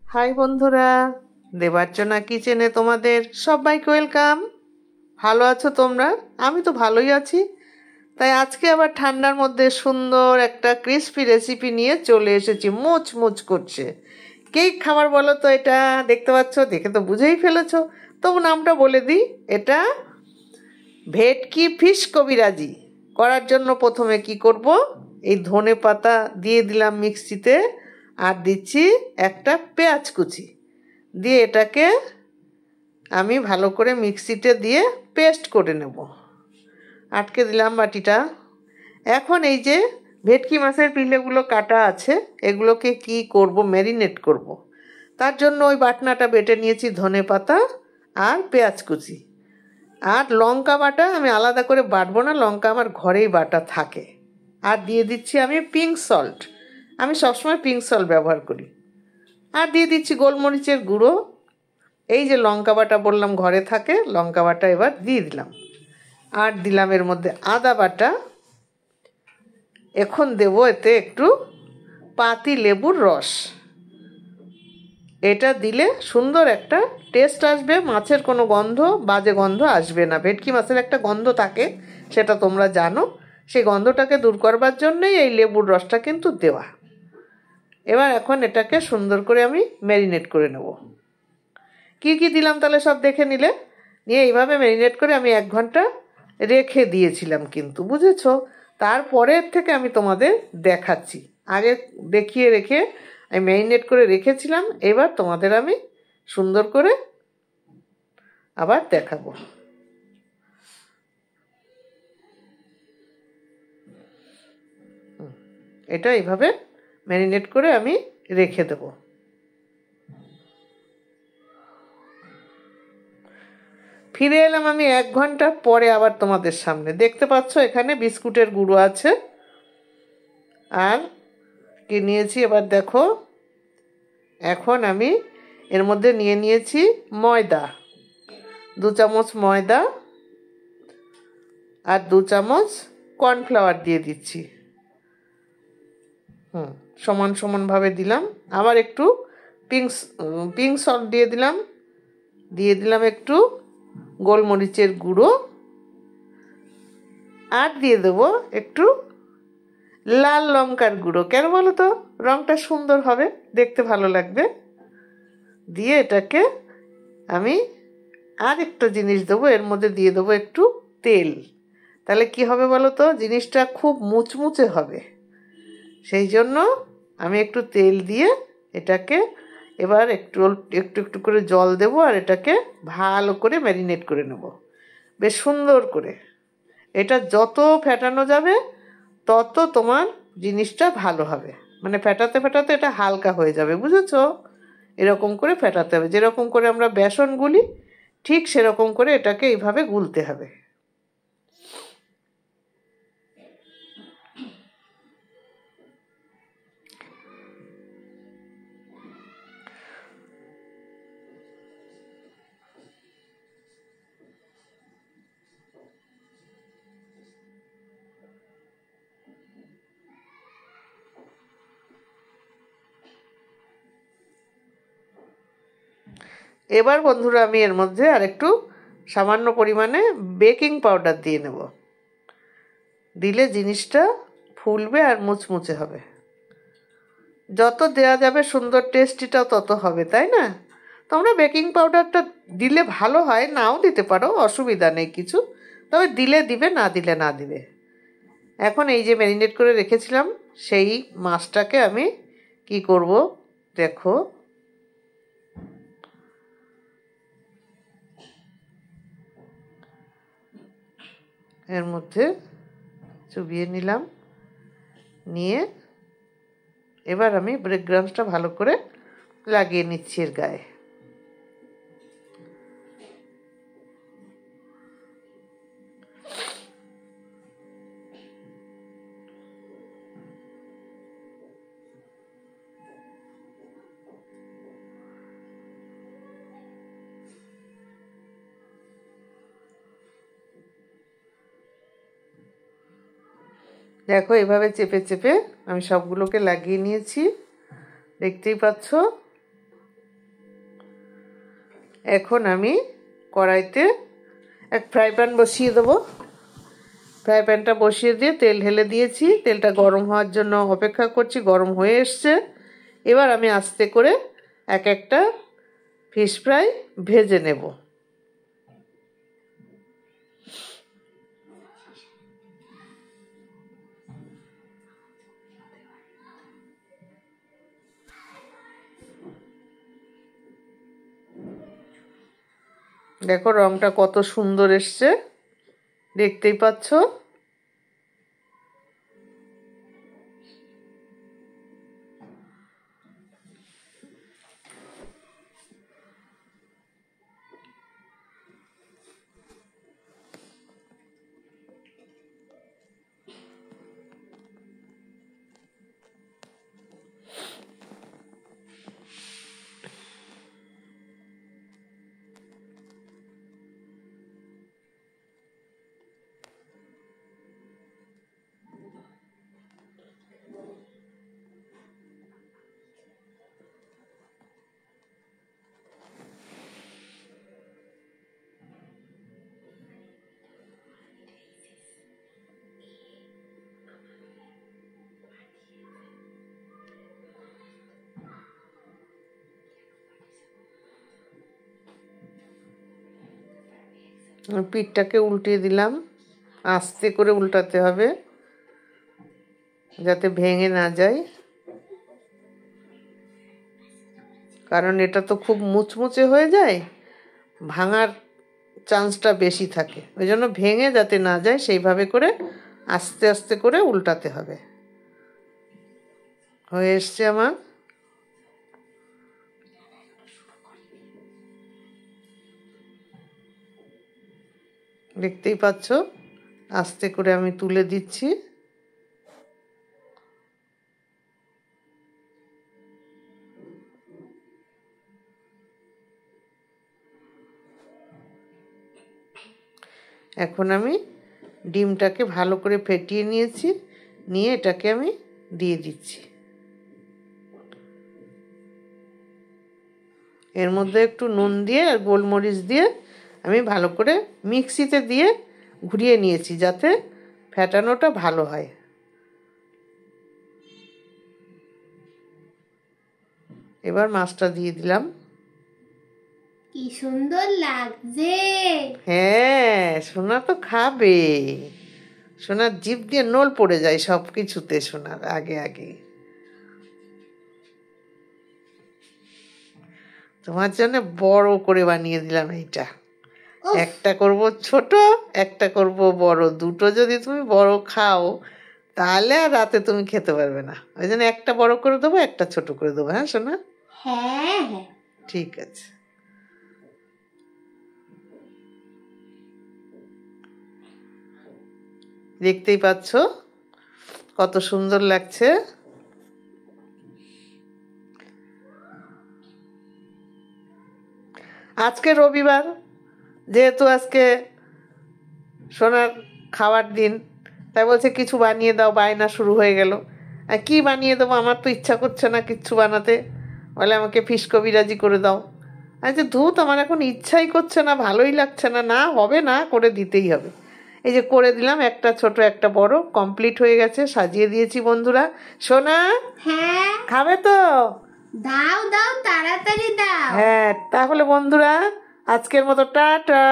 High বন্ধুরা, দেবার্চনা কিচেনে তোমাদের সবাইকে ওয়েলকাম। ভালো আছো তোমরা? আমি তো ভালোই আছি। তাই আজকে আবার ঠান্ডার মধ্যে সুন্দর একটা ক্রিসপি রেসিপি নিয়ে চলে এসেছি। মুচ করছে কেক খাবার বলো তো। এটা দেখতে পাচ্ছ, দেখে তো বুঝেই ফেলেছো। তবু নামটা বলে দিই, এটা ভেটকি ফিশ কবিরাজি। করার জন্য প্রথমে কি করব, এই ধনে পাতা দিয়ে দিলাম মিক্সিতে, আর দিচ্ছি একটা পেঁয়াজ কুচি দিয়ে এটাকে আমি ভালো করে মিক্সিতে দিয়ে পেস্ট করে নেব। আটকে দিলাম বাটিটা। এখন এই যে ভেটকি মাছের পিলেগুলো কাটা আছে, এগুলোকে কি করব, ম্যারিনেট করব। তার জন্য ওই বাটনাটা বেটে নিয়েছি, ধনে পাতা আর পেঁয়াজ কুচি আর লঙ্কা বাটা। আমি আলাদা করে বাটবো না, লঙ্কা আমার ঘরেই বাটা থাকে। আর দিয়ে দিচ্ছি আমি পিঙ্ক সল্ট, আমি সবসময় পিঙ্ক সল্ট ব্যবহার করি। আর দিয়ে দিচ্ছি গোলমরিচের গুঁড়ো। এই যে লঙ্কা বাটা বললাম ঘরে থাকে, লঙ্কা বাটা এবার দিয়ে দিলাম। আর দিলাম এর মধ্যে আদা বাটা। এখন দেব এতে একটু পাতি লেবুর রস। এটা দিলে সুন্দর একটা টেস্ট আসবে, মাছের কোনো গন্ধ, বাজে গন্ধ আসবে না। ভেটকি মাছের একটা গন্ধ থাকে, সেটা তোমরা জানো। সেই গন্ধটাকে দূর করবার জন্যই এই লেবুর রসটা কিন্তু দেওয়া। এবার এখন এটাকে সুন্দর করে আমি ম্যারিনেট করে নেব। কি দিলাম তাহলে সব দেখে নিলে। নিয়ে এইভাবে ম্যারিনেট করে আমি 1 ঘন্টা রেখে দিয়েছিলাম, কিন্তু বুঝেছো। তারপরের থেকে আমি তোমাদের দেখাচ্ছি। আগে দেখিয়ে রেখে আমি ম্যারিনেট করে রেখেছিলাম, এবার তোমাদের আমি সুন্দর করে আবার দেখাবো। এটা এইভাবে ম্যারিনেট করে আমি রেখে দেবো। ফিরে এলাম আমি 1 ঘন্টা পরে আবার তোমাদের সামনে। দেখতে পাচ্ছ এখানে বিস্কুটের গুঁড়ো আছে, আর কি নিয়েছি এবার দেখো। এখন আমি এর মধ্যে নিয়ে নিয়েছি ময়দা, 2 চামচ ময়দা, আর 2 চামচ কর্নফ্লাওয়ার দিয়ে দিচ্ছি। সমান সমানভাবে দিলাম। আবার একটু পিঙ্ক সল্ট দিয়ে দিলাম একটু গোলমরিচের গুঁড়ো, আর দিয়ে দেবো একটু লাল লঙ্কার গুঁড়ো। কেন বলো তো? রঙটা সুন্দর হবে, দেখতে ভালো লাগবে। দিয়ে এটাকে আমি আর একটা জিনিস দেবো, এর মধ্যে দিয়ে দেবো একটু তেল। তাহলে কি হবে বলো তো, জিনিসটা খুব মুচমুচে হবে। সেই জন্য আমি একটু তেল দিয়ে এটাকে এবার একটু করে জল দেবো, আর এটাকে ভালো করে ম্যারিনেট করে নেব বেশ সুন্দর করে। এটা যত ফেটানো যাবে তত তোমার জিনিসটা ভালো হবে। মানে ফেটাতে ফেটাতে এটা হালকা হয়ে যাবে, বুঝেছো। এরকম করে ফেটাতে হবে, যেরকম করে আমরা বেসন গুলি ঠিক সেরকম করে এটাকে এইভাবে গুলতে হবে। এবার বন্ধুরা আমি এর মধ্যে আর একটু সামান্য পরিমাণে বেকিং পাউডার দিয়ে নেব। দিলে জিনিসটা ফুলবে আর মুচমুচে হবে। যত দেয়া যাবে সুন্দর টেস্টিটাও তত হবে, তাই না? তোমরা বেকিং পাউডারটা দিলে ভালো হয়, নাও দিতে পারো, অসুবিধা নেই কিছু। তবে দিলে দিবে, না দিলে না দিবে। এখন এই যে ম্যারিনেট করে রেখেছিলাম সেই মাছটাকে আমি কি করব দেখো। এর মধ্যে চুবিয়ে নিলাম, নিয়ে এবার আমি ব্রেড ক্রাম্বসটা ভালো করে লাগিয়ে নিচ্ছি এর গায়ে। দেখো এভাবে চেপে চেপে আমি সবগুলোকে লাগিয়ে নিয়েছি, দেখতেই পাচ্ছ। এখন আমি কড়াইতে এক ফ্রাই প্যান বসিয়ে দেবো। ফ্রাই প্যানটা বসিয়ে দিয়ে তেল ঢেলে দিয়েছি। তেলটা গরম হওয়ার জন্য অপেক্ষা করছি। গরম হয়ে এসছে। এবার আমি আস্তে করে এক একটা ফিশ ফ্রাই ভেজে নেব। দেখো রংটা কত সুন্দর এসছে, দেখতেই পাচ্ছ। পিঠটাকে উল্টিয়ে দিলাম। আস্তে করে উল্টাতে হবে যাতে ভেঙে না যায়, কারণ এটা তো খুব মুচমুচে হয়ে যায়, ভাঙার চান্সটা বেশি থাকে। ওই জন্য ভেঙে যাতে না যায় সেইভাবে করে আস্তে আস্তে করে উল্টাতে হবে। হয়ে এসছে আমার। দেখতেই পাচ্ছ, আস্তে করে আমি তুলে দিচ্ছি। এখন আমি ডিমটাকে ভালো করে ফেটিয়ে নিয়েছি, নিয়ে এটাকে আমি দিয়ে দিচ্ছি। এর মধ্যে একটু নুন দিয়ে আর গোলমরিচ দিয়ে আমি ভালো করে মিক্সিতে দিয়ে ঘুরিয়ে নিয়েছি যাতে ফেটানোটা ভালো হয়। এবার মাছটা দিয়ে দিলাম। কি সুন্দর লাগছে। হ্যাঁ, সোনা তো খাবে। সোনার জিভ দিয়ে নোল পড়ে যায় সব কিছুতে, সোনার আগে আগে। তোমার জন্য বড় করে বানিয়ে দিলাম এইটা। একটা করব ছোট, একটা করব বড়। দুটো যদি তুমি বড় খাও তাহলে আর রাতে তুমি খেতে পারবে না। ওই জন্য একটা বড় করে দেবো, একটা ছোট করে দেবো। হ্যাঁ সোনা? হ্যাঁ হ্যাঁ, ঠিক আছে। দেখতেই পাচ্ছ কত সুন্দর লাগছে। আজকে রবিবার, যেহেতু আজকে সোনার খাওয়ার দিন, তাই বলছে কিছু বানিয়ে দাও, বায়না শুরু হয়ে গেল। আর কি বানিয়ে দেবো, আমার তো ইচ্ছা করছে না কিচ্ছু বানাতে। বলে আমাকে ফিশ কবিরাজি করে দাও। আচ্ছা ধুত, আমার এখন ইচ্ছাই করছে না, ভালোই লাগছে না। না হবে না, করে দিতেই হবে। এই যে করে দিলাম, একটা ছোট একটা বড় কমপ্লিট হয়ে গেছে। সাজিয়ে দিয়েছি বন্ধুরা। সোনা হ্যাঁ খাবে তো? দাও দাও, তাড়াতাড়ি দাও। হ্যাঁ, তাহলে বন্ধুরা আজকের মতো টাটা।